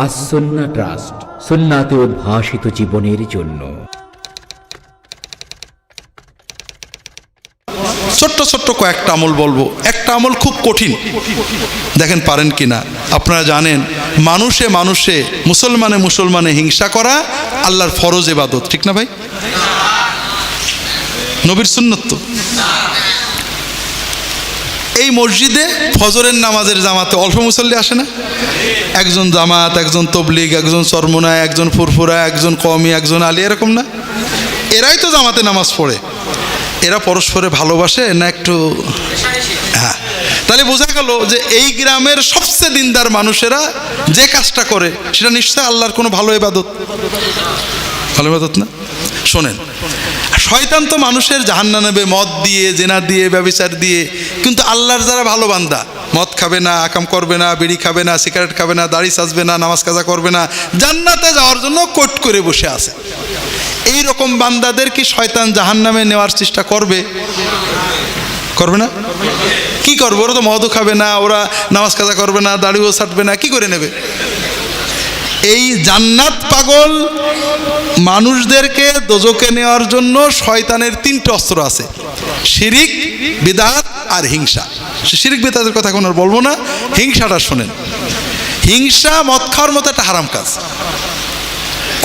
সুন্নাহ trust, সুন্নাতে উদ্ভাসিত জীবনের জন্য। ছোট্ট ছোট্ট কয়েকটা আমল বলবো। একটা আমল খুব কঠিন, দেখেন পারেন কিনা। আপনারা জানেন মানুষে মানুষে, মুসলমানে মুসলমানে হিংসা করা আল্লাহর ফরজ ইবাদত, ঠিক না ভাই? নবীর সুন্নত তো। এই মসজিদে ফজরের নামাজের জামাতে অল্প মুসল্লি আসে না? একজন জামাত, একজন তবলিগ, একজন চরমোনায়, একজন ফুরফুরা, একজন কওমি, একজন আলী, এরকম না? এরাই তো জামাতে নামাজ পড়ে। এরা পরস্পরে ভালোবাসে না একটু? হ্যাঁ, তাহলে বোঝা গেল যে এই গ্রামের সবচেয়ে দিনদার মানুষেরা যে কাজটা করে সেটা নিশ্চয় আল্লাহর কোনো ভালো ইবাদত, ভালো ইবাদত না? শোনেন, শয়তান তো মানুষের জাহান্নামে নেবে মদ দিয়ে, জেনা দিয়ে, ব্যভিচার দিয়ে। কিন্তু আল্লাহর যারা ভালো বান্দা, মদ খাবে না, আকাম করবে না, বিড়ি খাবে না, সিগারেট খাবে না, দাড়ি সাজবে না, নামাজ কাজা করবে না, জান্নাতে যাওয়ার জন্য কোট করে বসে আছে। এই রকম বান্দাদের কি শয়তান জাহান্নামে নেওয়ার চেষ্টা করবে? করবে না? কি করবে? ওরা তো মদও খাবে না, ওরা নামাজ কাজা করবে না, দাড়িও ছাটবে না, কি করে নেবে? এই জান্নাত পাগল মানুষদেরকে দোজখে নেওয়ার জন্য শয়তানের তিনটে অস্ত্র আছে: শিরিক, বিদআত আর হিংসা। শিরিক বিদআতের কথা এখন আর বলবো না, হিংসাটা শোনেন। হিংসা মদ খাওয়ার মতো একটা হারাম কাজ।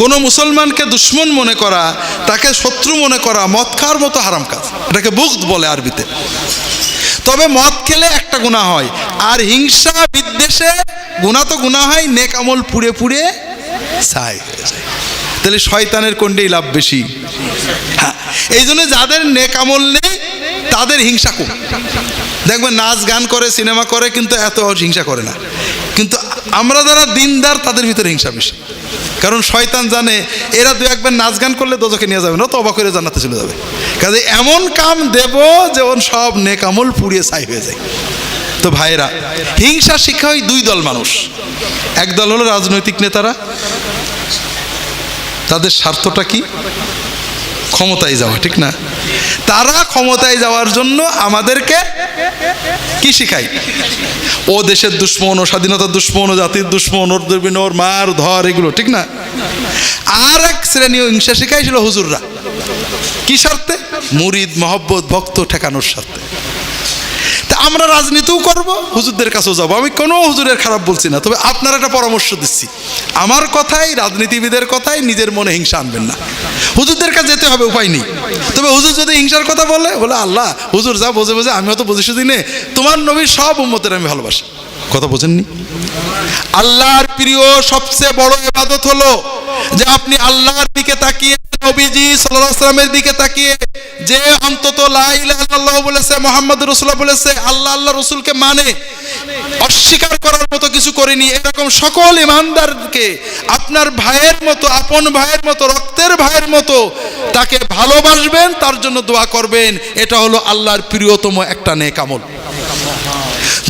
কোনো মুসলমানকে দুশ্মন মনে করা, তাকে শত্রু মনে করা মদ খাওয়ার মতো হারাম কাজ। এটাকে বুগদ বলে আরবিতে। তবে মদ খেলে একটা গুনাহ হয়, আর হিংসা বিদ্বেষে গুনাহ তো গুনাহ হয়, নেক আমল পুড়ে পুড়ে ছাই হয়ে যায়। তাহলে শয়তানের কোনটাই লাভ বেশি? হ্যাঁ, এই জন্য যাদের নেক আমল নেই তাদের হিংসা কম। দেখবেন নাচ গান করে, সিনেমা করে, কিন্তু এত হিংসা করে না। কিন্তু আমরা যারা দিনদার তাদের ভিতরে হিংসা বেশি। কারণ শয়তান জানে এরা দু একবার নাচ গান করলে দোজখে নিয়ে যাবে না, তো অবাক করে জান্নাতে চলে যাবে। কাজে এমন কাম দেব যেমন সব নেক আমল পুড়িয়ে ছাই হয়ে যায়। তো ভাইরা, হিংসা শিক্ষা হয় দুই দল মানুষ। এক দল হলো রাজনৈতিক নেতারা, তাদের স্বার্থটা কি? ক্ষমতায় যাওয়া, ঠিক না? তারা ক্ষমতায় যাওয়ার জন্য আমাদেরকে কি শিখায়? ও দেশের দুশ্মন, ও স্বাধীনতার দুশ্মন, ও জাতির দুশ্মন, ওর দুর্বিন, ওর মার ধর, এগুলো, ঠিক না? আর এক শ্রেণীয় হিংসা শিখাই ছিল হুজুররা। কি স্বার্থে? মুরিদ, মহব্বত, ভক্ত ঠেকানোর স্বার্থে। তা আমরা রাজনীতিও করব, হুজুরদের কাছেও যাবো। আমি কোনো হুজুরের খারাপ বলছি না, তবে আপনার একটা পরামর্শ দিচ্ছি। আমার কথাই, রাজনীতিবিদের কথাই নিজের মনে হিংসা আনবেন না। হুজুরদের কাছে যেতে হবে, উপায় নেই। তবে হুজুর যদি হিংসার কথা বলে, আল্লাহ হুজুর যা বোঝে বোঝে, আমি হয়তো বুঝি শুধু নে, তোমার নবীর সব উম্মতের আমি ভালোবাসি। কথা বোঝেননি? আল্লাহর প্রিয় সবচেয়ে বড় ইবাদত হলো যে আপনি আল্লাহর দিকে তাকিয়ে, নবীজি সাল্লাল্লাহু আলাইহি ওয়াসাল্লামের দিকে তাকিয়ে, যে অন্তত লা ইলাহা ইল্লাল্লাহ বলেছে, মুহাম্মদুর রাসূলুল্লাহ বলেছে, আল্লাহ আল্লাহ রাসূলকে মানে, অস্বীকার করার মতো কিছু করেনি, এরকম সকল ইমানদারকে আপনার ভাইয়ের মতো, আপন ভাইয়ের মতো, রক্তের ভাইয়ের মতো তাকে ভালোবাসবেন, তার জন্য দোয়া করবেন। এটা হলো আল্লাহর প্রিয়তম একটা নেক আমল।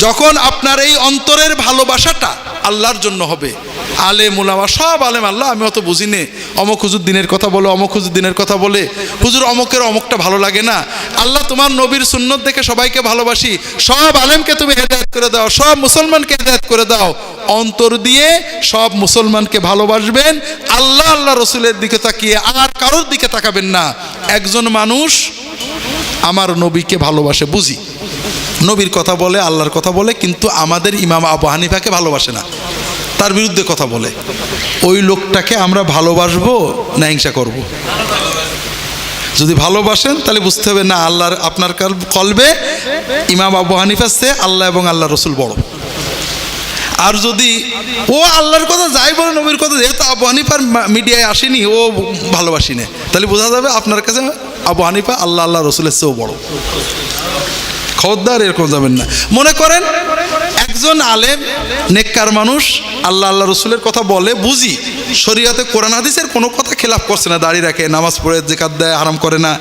যখন আপনার এই অন্তরের ভালোবাসাটা আল্লাহর জন্য হবে, আলেম ওলামা সব আলেম, আল্লাহ আমি অত বুঝি নে, অমুক হুজুর দিনের কথা বলে, অমুক হুজুর দিনের কথা বলে, হুজুর অমুকের অমুকটা ভালো লাগে না, আল্লাহ তোমার নবীর সুন্নত দেখে সবাইকে ভালোবাসি, সব আলেমকে তুমি হেদায়েত করে দাও, সব মুসলমানকে হেদায়েত করে দাও। অন্তর দিয়ে সব মুসলমানকে ভালোবাসবেন, আল্লাহ আল্লাহ রসুলের দিকে তাকিয়ে, আর কারোর দিকে তাকাবেন না। একজন মানুষ আমার নবীকে ভালোবাসে, বুঝি, নবীর কথা বলে, আল্লাহর কথা বলে, কিন্তু আমাদের ইমাম আবু হানিফাকে ভালোবাসে না, তার বিরুদ্ধে কথা বলে। ওই লোকটাকে আমরা ভালোবাসবো না হিংসা করব? যদি ভালোবাসেন তাহলে বুঝতে হবে না, আল্লাহর আপনার কলবে ইমাম আবু হানিফার চেয়ে আল্লাহ এবং আল্লাহ রসুল বড়। আর যদি ও আল্লাহর কথা যাই বলে, নবীর কথা যেহেতু আবু হানিফার মিডিয়ায় আসেনি, ও ভালোবাসি না, তাহলে বোঝা যাবে আপনার কাছে আবু হানিফা আল্লাহ আল্লাহ রসুলের চেয়েও বড়। খবরদার এরকম যাবেন না। মনে করেন একজন আলেম, নেককার মানুষ, আল্লাহ আল্লাহ রসুলের কথা বলে, বুঝি শরীয়তে কোরআন হাদিসের কোনো কথা খেলাফ করছে না, দাড়ি রাখে, নামাজ পড়ে, যাকাত দেয়, হারাম করে না,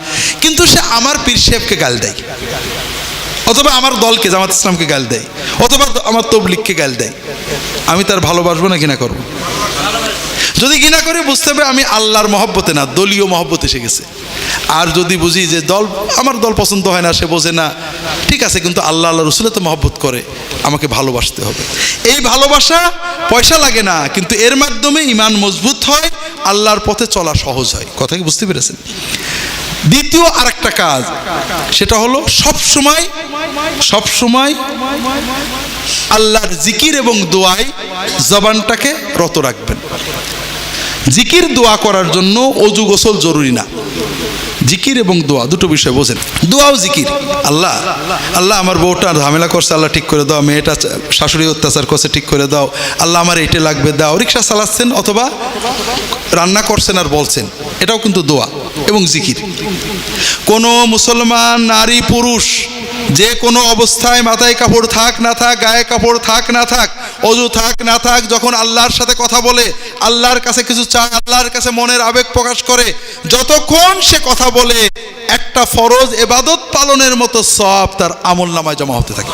কিন্তু সে আমার পীর সাহেবকে গাল দেয়, অথবা আমার দলকে, জামাত ইসলামকে গাল দেয়, অথবা আমার তবলিগকে গাল দেয়। আমি তার ভালোবাসবো না কিনা করবো? যদি ঘৃণা করি বুঝতে হবে আমি আল্লাহর মহব্বতে না, দলীয় মহব্বত এসে গেছে। আর যদি বুঝি যে আমার দল পছন্দ হয় না, সে বোঝে না, ঠিক আছে, কিন্তু আল্লাহ রসুলের তো মহব্বত করে, আমাকে ভালোবাসতে হবে। এই ভালোবাসা পয়সা লাগে না, কিন্তু এর মাধ্যমে ঈমান মজবুত হয়, আল্লাহর পথে চলা সহজ হয়। কথা কি বুঝতে পেরেছেন? দ্বিতীয় আরেকটা কাজ, সেটা হলো সবসময় আল্লাহর জিকির এবং দোয়ায় জবানটাকে রত রাখবেন। জিকির দোয়া করার জন্য অজু গোসল জরুরি না। জিকির এবং দোয়া দুটো বিষয় বোঝেন। দোয়াও জিকির। আল্লাহ আমার বউটা ঝামেলা করছে, আল্লাহ ঠিক করে দাও। মেয়েটা শাশুড়ি অত্যাচার করছে, ঠিক করে দাও। আল্লাহ আমার এইটা লাগবে, দাও। রিক্সা চালাচ্ছেন অথবা রান্না করছেন আর বলছেন, এটাও কিন্তু দোয়া এবং জিকির। কোনো মুসলমান নারী পুরুষ যে কোনো অবস্থায় মাথায় কাপড় থাক না থাক, গায়ে কাপড় থাক না থাক, অজু থাক না থাক, যখন আল্লাহর সাথে কথা বলে, আল্লাহর কাছে কিছু চায়, আল্লাহর কাছে মনের আবেগ প্রকাশ করে, যতক্ষণ সে কথা বলে একটা ফরজ ইবাদত পালনের মতো সওয়াব তার আমল নামায় জমা হতে থাকে।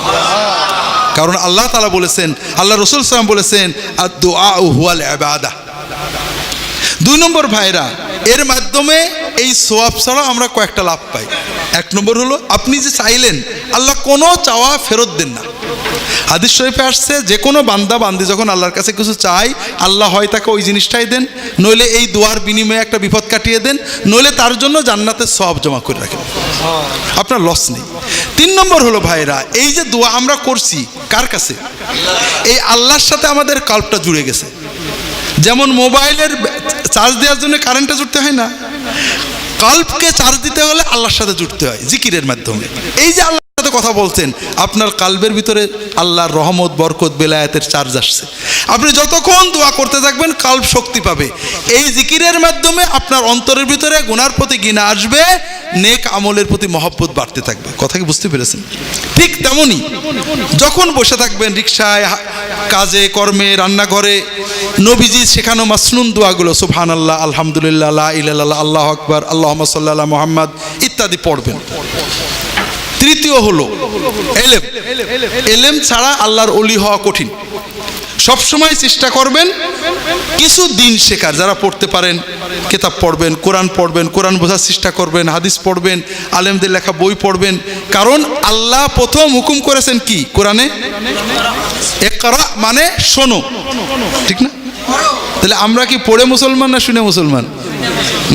কারণ আল্লাহ তাআলা বলেছেন, আল্লাহ রাসূল সাল্লাল্লাহু আলাইহি ওয়াসাল্লাম বলেছেন, আদ-দুআউ হুয়াল ইবাদাহ। 2 নম্বর ভাইরা, এর মাধ্যমে এই সওয়াব ছাড়া আমরা কয়েকটা লাভ পাই। 1 নম্বর হলো, আপনি যে চাইলেন, আল্লাহ কোনো চাওয়া ফেরত দেন না। হাদিস শরীফে আসছে, যে কোনো বান্দা বান্দি যখন আল্লাহর কাছে কিছু চাই, আল্লাহ হয় তাকে ওই জিনিসটাই দেন, নইলে এই দোয়ার বিনিময়ে একটা বিপদ কাটিয়ে দেন, নইলে তার জন্য জান্নাতের সওয়াব জমা করে রাখেন, আপনার লস নেই। 3 নম্বর হলো ভাইরা, এই যে দোয়া আমরা করছি কার কাছে? এই আল্লাহর সাথে আমাদের কাল্পটা জুড়ে গেছে। যেমন মোবাইলের চার্জ দেওয়ার জন্য কারেন্টটা জুড়তে হয় না, কাল্পকে চার্জ দিতে হলে আল্লাহর সাথে জুড়তে হয় জিকিরের মাধ্যমে। এই যে আল্লাহর সাথে কথা বলছেন, আপনার কাল্বের ভিতরে আল্লাহর রহমত, বরকত, বেলায়েতের চার্জ আসছে। আপনি যতক্ষণ দোয়া করতে থাকবেন, কাল্ব শক্তি পাবে। এই জিকিরের মাধ্যমে আপনার অন্তরের ভিতরে গুনার প্রতি ঘৃণা আসবে, নেক আমলের প্রতি মহব্বত বাড়তে থাকবে। কথা কি বুঝতে পেরেছেন? ঠিক তেমনই যখন বসে থাকবেন রিকশায়, কাজে কর্মে, রান্নাঘরে, নবীজি শেখানো মাসনুন দোয়াগুলো, সুবহানাল্লাহ, আলহামদুলিল্লাহ, লা ইলাহা ইল্লাল্লাহ, আল্লাহু আকবার, আল্লাহুম্মা সাল্লি আলা মুহাম্মাদ ইত্যাদি পড়বেন। তৃতীয় হলো এলেম। এলেম ছাড়া আল্লাহর ওলি হওয়া কঠিন। সবসময় চেষ্টা করবেন কিছু দিন শেখার। যারা পড়তে পারেন কিতাব পড়বেন, কোরআন পড়বেন, কোরআন বোঝার চেষ্টা করবেন, হাদিস পড়বেন, আলেমদের লেখা বই পড়বেন। কারণ আল্লাহ প্রথম হুকুম করেছেন কি কোরআনে? ইকরা, মানে শোনো, ঠিক না? তাহলে আমরা কি পড়ে মুসলমান না শুনে মুসলমান?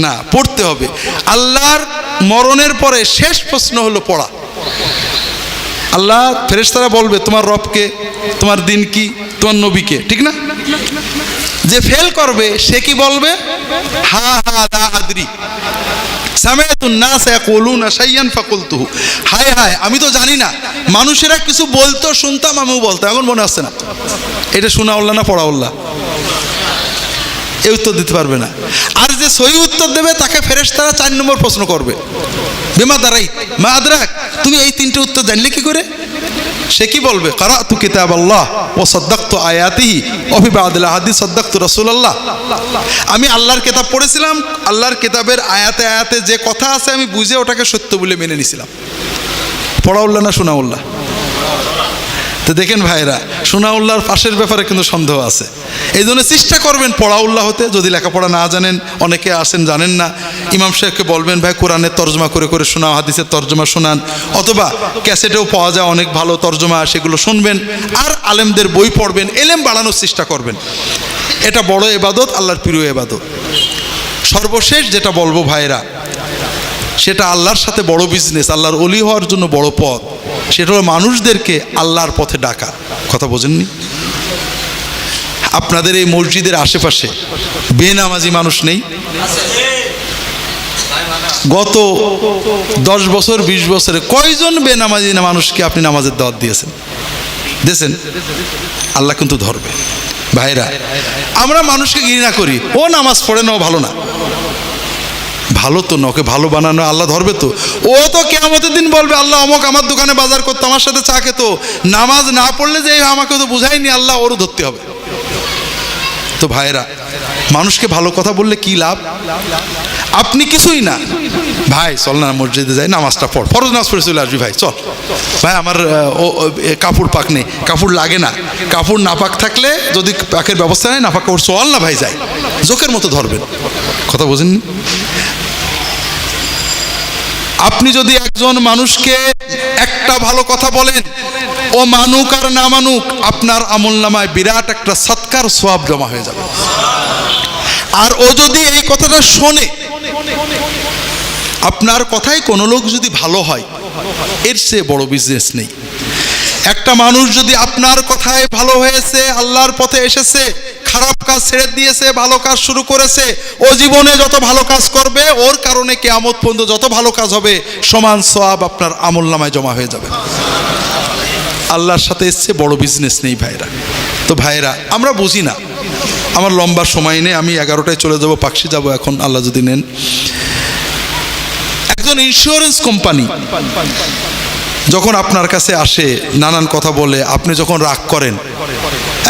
না, পড়তে হবে। আল্লাহর মরণের পরে শেষ প্রশ্ন হলো পড়া। আল্লাহ ফেরেশতারা বলবে তোমার রবকে, তোমার দিন কি, তোমার নবীকে, ঠিক না? যে ফেল করবে সে কি বলবে? হা হা লা আদরি সামিআতুন নাস ইয়াকুলুনা শাইয়ান ফাকুলতুহু। হায় হায়, আমি তো জানি না। মানুষেরা কিছু বলতো, শুনতাম, আমিও বলতাম, এখন মনে আসছে না। এটা শোনা উল্লাহ না পড়া উল্লাহ? এই উত্তর দিতে পারবে না। আর যে সহি উত্তর দেবে তাকে ফেরেশতারা 4 নম্বর প্রশ্ন করবে, বিমা দারাই মা আদরাক, তুমি এই 3টে উত্তর জানলে কি করে? সে কি বলবে? কারাতু কিতাবাল্লাহ ওয়া সাদ্দাকতু আয়াতিহি ওয়া ফি বা'দিল হাদিস সাদ্দাকতু রাসূলুল্লাহ। আমি আল্লাহর কিতাব পড়েছিলাম, আল্লাহর কিতাবের আয়াতে আয়াতে যে কথা আছে আমি বুঝে ওটাকে সত্য বলে মেনে নিয়েছিলাম। পড়া উল্লাহ না শোনা উল্লাহ? তো দেখেন ভাইরা, শোনা উল্লাহর পাশের ব্যাপারে কিন্তু সন্দেহ আছে। এই জন্য চেষ্টা করবেন পড়া উল্লাহ হতে। যদি লেখাপড়া না জানেন, অনেকে আসেন জানেন না, ইমাম সাহেবকে বলবেন ভাই কোরআনের তর্জমা করে করে শোনাও, হাদিসের তর্জমা শোনান, অথবা ক্যাসেটেও পাওয়া যায় অনেক ভালো তর্জমা, সেগুলো শুনবেন। আর আলেমদের বই পড়বেন, এলেম বাড়ানোর চেষ্টা করবেন। এটা বড় ইবাদত, আল্লাহর প্রিয় ইবাদত। সর্বশেষ যেটা বলবো ভাইরা, সেটা আল্লাহর সাথে বড় বিজনেস, আল্লাহর ওলি হওয়ার জন্য বড় পথ, সেটা হলো মানুষদেরকে আল্লাহর পথে ডাকা। কথা বোঝেননি? আপনাদের এই মসজিদের আশেপাশে বেনামাজি মানুষ নেই? গত 10 বছর 20 বছরে কয়জন বেনামাজি মানুষকে আপনি নামাজের দাওয়াত দিয়েছেন? দিয়েছেন? আল্লাহ কিন্তু ধরবে। ভাইরা, আমরা মানুষকে ঘৃণা করি, ও নামাজ পড়ে না, ও ভালো না। ভালো তো না, ওকে ভালো বানানো আল্লাহ ধরবে তো। ও তো কিয়ামতের দিন বলবে, আল্লাহ অমুক আমার দোকানে বাজার করতো, আমার সাথে চা খেতো, নামাজ না পড়লে যে আমাকে তো বুঝাইনি, আল্লাহ ওরও ধরতে হবে। তো ভাইরা, মানুষকে ভালো কথা বললে কি লাভ? আপনি কিছুই না, ভাই চল না মসজিদে যাই, নামাজটা পড়, ফরজ নামাজ পড়ে চলে আসবি ভাই, চল ভাই আমার কাপড় পাক নেই, কাপড় লাগে না, কাপড় না পাক থাকলে যদি পাকের ব্যবস্থা নেই না পাক কাপড়, চল না ভাই যাই, জোকের মতো ধরবেন। কথা বোঝেননি? আপনি যদি একজন মানুষকে একটা ভালো কথা বলেন, ও মানুক আর না মানুক, আপনার আমলনামায় বিরাট একটা সৎকার সওয়াব জমা হয়ে যাবে। আর ও যদি এই কথাটা শোনে, আপনার কথায় কোনো লোক যদি ভালো হয়, এর চেয়ে বড় বিজনেস নেই। একটা মানুষ যদি আপনার কথায় ভালো হয়েছে, আল্লাহর পথে এসেছে, খারাপ কাজ ছেড়ে দিয়েছে, ভালো কাজ শুরু করেছে, ও জীবনে যত ভালো কাজ করবে, ওর কারণে কিয়ামত পর্যন্ত যত ভালো কাজ হবে সমান সওয়াব আপনার আমলনামায় জমা হয়ে যাবে। আল্লাহর সাথে এসছে বড় বিজনেস নেই ভাইরা। তো ভাইরা, আমরা বুঝি না, আমার লম্বা সময় নেই, আমি 11টায় চলে যাব, পাকশি যাব এখন আল্লাহ যদি নেন। একজন ইন্স্যুরেন্স কোম্পানি যখন আপনার কাছে আসে, নানান কথা বলে, আপনি যখন রাগ করেন,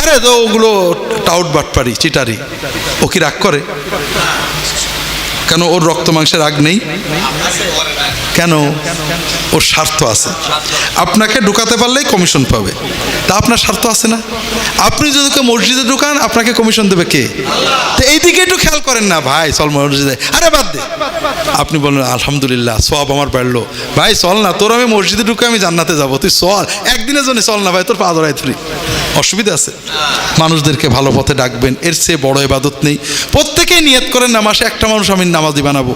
আরে তো ওগুলো টাউট বাটপারি চিটারি, ও কি রাগ করে? কেন? ওর রক্ত মাংসে রাগ নেই কেন? ওর স্বার্থ আছে, আপনাকে ঢুকাতে পারলেই কমিশন পাবে, তা আপনার স্বার্থ আছে না? আপনি যদি মসজিদে ঢুকান, আপনাকে কমিশন দেবে কে? তো এইদিকে একটু খেয়াল করেন না, ভাই চল মসজিদে, আরে বাদ দে, আপনি বলেন আলহামদুলিল্লাহ সওয়াব আমার বাড়লো, ভাই চল না, তোর আমি মসজিদে ঢুকে আমি জান্নাতে যাবো, তুই চল, একদিনের জন্য চল না ভাই, তোর পা ধরাই তুই, অসুবিধা আছে? মানুষদেরকে ভালো পথে ডাকবেন, এর চেয়ে বড় ইবাদত নেই। প্রত্যেকেই নিয়ত করেন না মাসে একটা মানুষ আমি নামাজি বানাবো,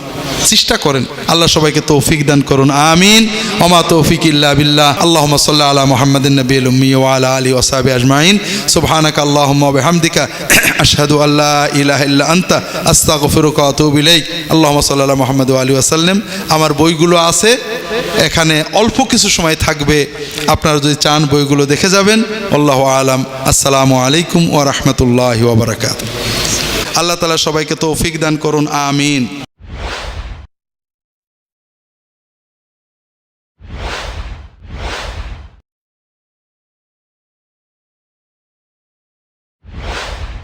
চেষ্টা করেন। আল্লাহ সবাইকে তৌফিক দান করুন, আমিন। ওমা তৌফিক ইল্লা বিল্লাহ। আল্লাহুম্মা সাল্লি আলা মুহাম্মাদিন নবিয়্যিল উম্মি ওয়া আলা আলিহি ওয়া সাহবিহি আজমাইন। সুবহানাকা আল্লাহুম্মা ওয়া বিহামদিকা আশহাদু আল্লা ইলাহা ইল্লা আনতা আস্তাগফিরুকা ওয়া আতুবু ইলাইক। আল্লাহুম্মা সাল্লি আলা মুহাম্মাদ ওয়া আলিহি ওয়া সাল্লাম। আমার বইগুলো আছে এখানে, অল্প কিছু সময় থাকবে, আপনারা যদি চান বইগুলো দেখে যাবেন। আল্লাহু আলাম। আসসালামু আলাইকুম ওয়া রাহমাতুল্লাহি ওয়া বারাকাতুহু। আল্লাহ তাআলা সবাইকে তৌফিক দান করুন, আমিন।